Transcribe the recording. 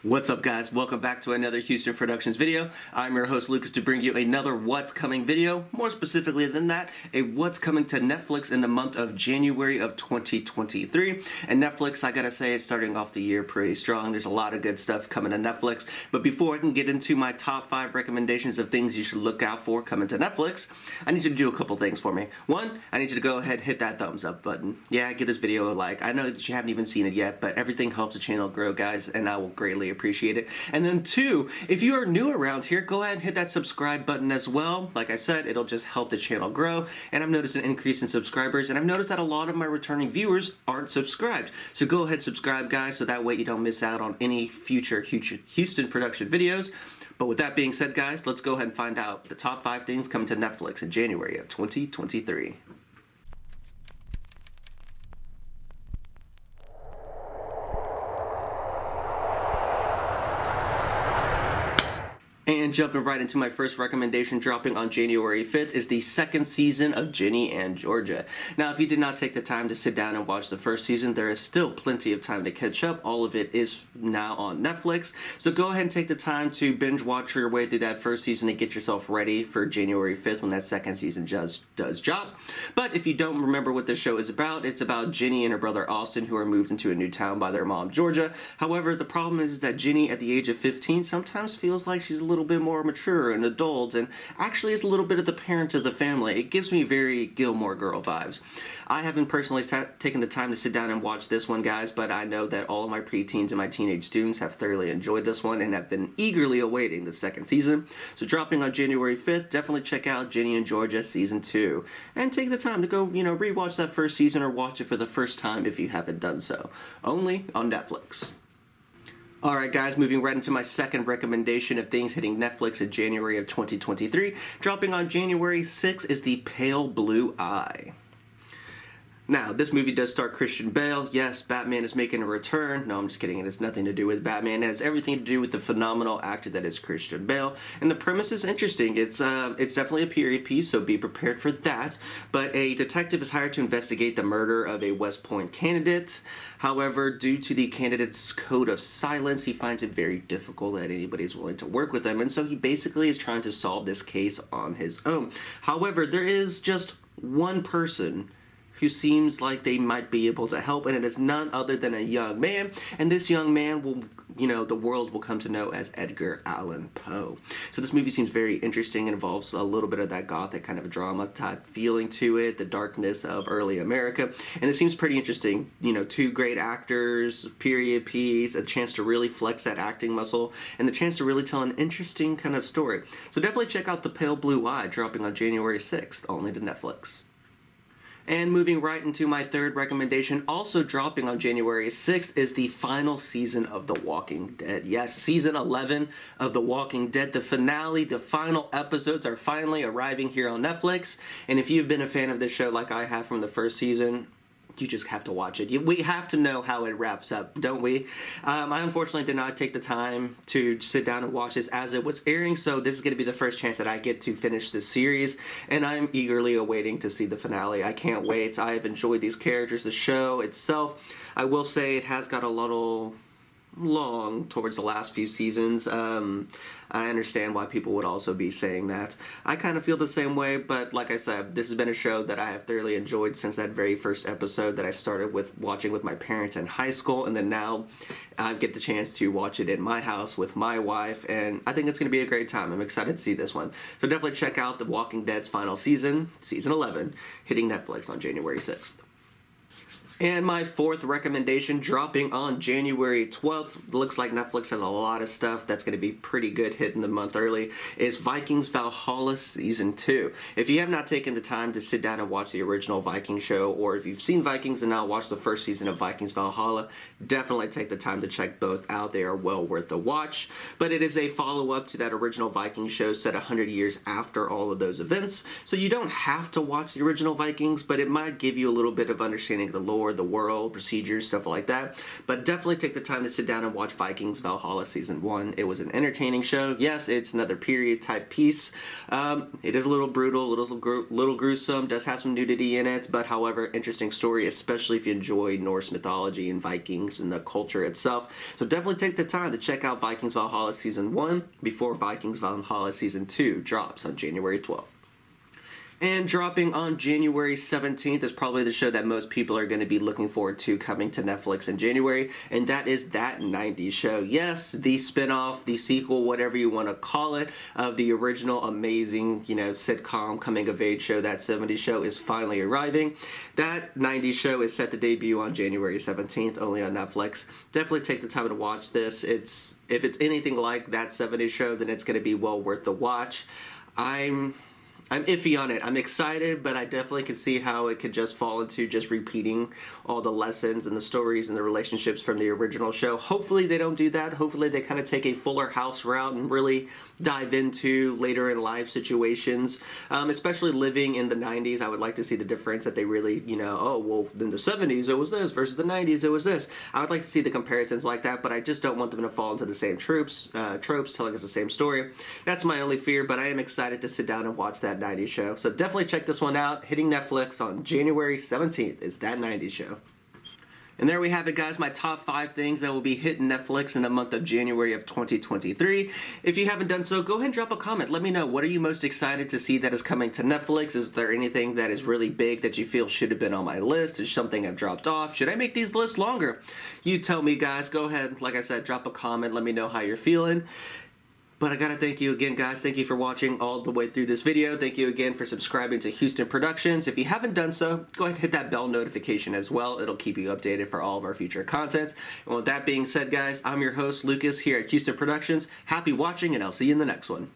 What's up, guys? Welcome back to another Houston Productions video. I'm your host Lucas to bring you another What's Coming video. More specifically than that, a What's Coming to Netflix in the month of January of 2023. And Netflix, I gotta say, is starting off the year pretty strong. There's a lot of good stuff coming to Netflix. But before I can get into my top 5 recommendations of things you should look out for coming to Netflix, I need you to do a couple things for me. One, I need you to go ahead and hit that thumbs up button. Yeah, give this video a like. I know that you haven't even seen it yet, but everything helps the channel grow, guys, and I will greatly appreciate it. And then 2, if you are new around here, go ahead and hit that subscribe button as well. Like I said, it'll just help the channel grow, and I've noticed an increase in subscribers, and I've noticed that a lot of my returning viewers aren't subscribed. So go ahead and subscribe, guys, so that way you don't miss out on any future Houston production videos. But with that being said, guys, let's go ahead and find out the top 5 things coming to Netflix in January of 2023. And jumping right into my first recommendation, dropping on January 5th, is the 2nd season of Ginny and Georgia. Now, if you did not take the time to sit down and watch the first season, there is still plenty of time to catch up. All of it is now on Netflix. So go ahead and take the time to binge watch your way through that first season and get yourself ready for January 5th when that 2nd season does drop. But if you don't remember what this show is about, it's about Ginny and her brother Austin, who are moved into a new town by their mom, Georgia. However, the problem is that Ginny, at the age of 15, sometimes feels like she's a little bit more mature and adult, and actually is a little bit of the parent of the family. It gives me very Gilmore Girl vibes. I haven't personally taken the time to sit down and watch this one, guys, but I know that all of my preteens and my teenage students have thoroughly enjoyed this one and have been eagerly awaiting the 2nd season. So dropping on January 5th, definitely check out Ginny and Georgia Season 2. And take the time to go, rewatch that first season or watch it for the first time if you haven't done so. Only on Netflix. Alright, guys, moving right into my second recommendation of things hitting Netflix in January of 2023. Dropping on January 6th is The Pale Blue Eye. Now, this movie does star Christian Bale. Yes, Batman is making a return. No, I'm just kidding. It has nothing to do with Batman. It has everything to do with the phenomenal actor that is Christian Bale. And the premise is interesting. It's definitely a period piece, so be prepared for that. But a detective is hired to investigate the murder of a West Point candidate. However, due to the candidate's code of silence, he finds it very difficult that anybody is willing to work with him. And so he basically is trying to solve this case on his own. However, there is just one person who seems like they might be able to help, and it is none other than a young man, and this young man will, the world will come to know as Edgar Allan Poe. So this movie seems very interesting. It involves a little bit of that gothic kind of drama type feeling to it, the darkness of early America, and it seems pretty interesting. 2 great actors, period piece, a chance to really flex that acting muscle, and the chance to really tell an interesting kind of story. So definitely check out The Pale Blue Eye, dropping on January 6th, only to Netflix. And moving right into my third recommendation, also dropping on January 6th, is the final season of The Walking Dead. Yes, season 11 of The Walking Dead. The finale, the final episodes are finally arriving here on Netflix. And if you've been a fan of this show like I have from the first season, you just have to watch it. We have to know how it wraps up, don't we? I unfortunately did not take the time to sit down and watch this as it was airing, so this is going to be the first chance that I get to finish this series, and I'm eagerly awaiting to see the finale. I can't wait. I have enjoyed these characters, the show itself. I will say it has got a little long towards the last few seasons. I understand why people would also be saying that. I kind of feel the same way, but like I said, this has been a show that I have thoroughly enjoyed since that very first episode that I started with watching with my parents in high school, and then now I get the chance to watch it in my house with my wife, and I think it's going to be a great time. I'm excited to see this one. So definitely check out The Walking Dead's final season, season 11, hitting Netflix on January 6th. And my fourth recommendation, dropping on January 12th, looks like Netflix has a lot of stuff that's going to be pretty good hitting the month early, is Vikings Valhalla Season 2. If you have not taken the time to sit down and watch the original Viking show, or if you've seen Vikings and now watch the first season of Vikings Valhalla, definitely take the time to check both out. They are well worth the watch. But it is a follow-up to that original Viking show set 100 years after all of those events, so you don't have to watch the original Vikings, but it might give you a little bit of understanding of the lore lore, the world, procedures, stuff like that. But definitely take the time to sit down and watch Vikings Valhalla Season 1. It was an entertaining show. Yes, it's another period type piece. It is a little brutal, little gruesome, does have some nudity in it, but however, interesting story, especially if you enjoy Norse mythology and Vikings and the culture itself. So definitely take the time to check out Vikings Valhalla Season 1 before Vikings Valhalla Season 2 drops on January 12th. And dropping on January 17th is probably the show that most people are going to be looking forward to coming to Netflix in January, and that is That 90s Show. Yes, the spinoff, the sequel, whatever you want to call it, of the original amazing, sitcom coming-of-age show, That 70s Show, is finally arriving. That 90s Show is set to debut on January 17th, only on Netflix. Definitely take the time to watch this. If it's anything like That 70s Show, then it's going to be well worth the watch. I'm iffy on it. I'm excited, but I definitely can see how it could just fall into just repeating all the lessons and the stories and the relationships from the original show. Hopefully they don't do that. Hopefully they kind of take a Fuller House route and really dive into later in life situations. Especially living in the 90s, I would like to see the difference that they really, in the 70s it was this versus the 90s it was this. I would like to see the comparisons like that, but I just don't want them to fall into the same tropes telling us the same story. That's my only fear, but I am excited to sit down and watch That 90s Show. So definitely check this one out. Hitting Netflix on January 17th is That 90s Show. And there we have it, guys, my top 5 things that will be hitting Netflix in the month of January of 2023. If you haven't done so, go ahead and drop a comment. Let me know, what are you most excited to see that is coming to Netflix? Is there anything that is really big that you feel should have been on my list? Is something I've dropped off? Should I make these lists longer? You tell me, guys. Go ahead, like I said, drop a comment. Let me know how you're feeling. But I gotta thank you again, guys. Thank you for watching all the way through this video. Thank you again for subscribing to Houston Productions. If you haven't done so, go ahead and hit that bell notification as well. It'll keep you updated for all of our future content. And with that being said, guys, I'm your host, Lucas, here at Houston Productions. Happy watching, and I'll see you in the next one.